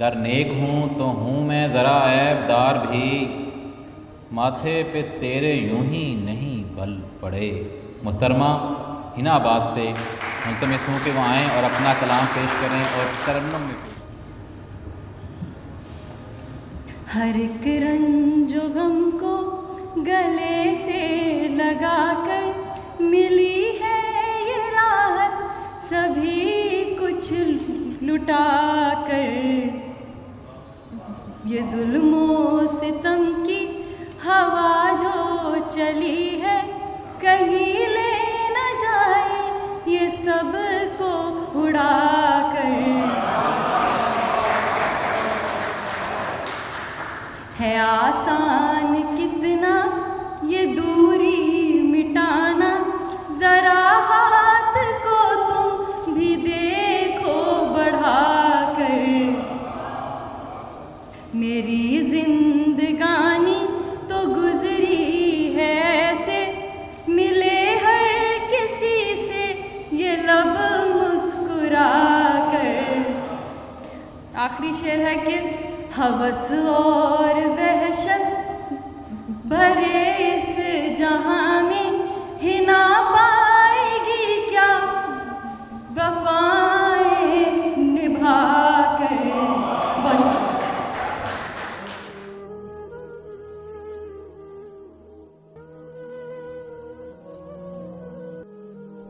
गर नेक हूँ तो हूँ मैं ज़रा ऐबदार भी, माथे पे तेरे यूं ही नहीं बल पड़े। मुहतरमा हिना अब्बास से मुल्तमस हूँ कि वो आएँ और अपना कलाम पेश करें और तरन्नुम में पेश। हर एक रंजो गम को गले से लगाकर मिली है ये राहत, सभी कुछ लुटा कर। ये जुल्मों सितम की हवा जो चली है, कहीं ले न जाए ये सब को उड़ा कर। है आसान कितना ये दूरी मिटाना, जरा हाथ को तुम भी देखो बढ़ा कर। मेरी जिंदगानी तो गुजरी है ऐसे, मिले हर किसी से ये लब मुस्कुरा कर। आखिरी शेर है कि हवस और वहशत भरे इस जहां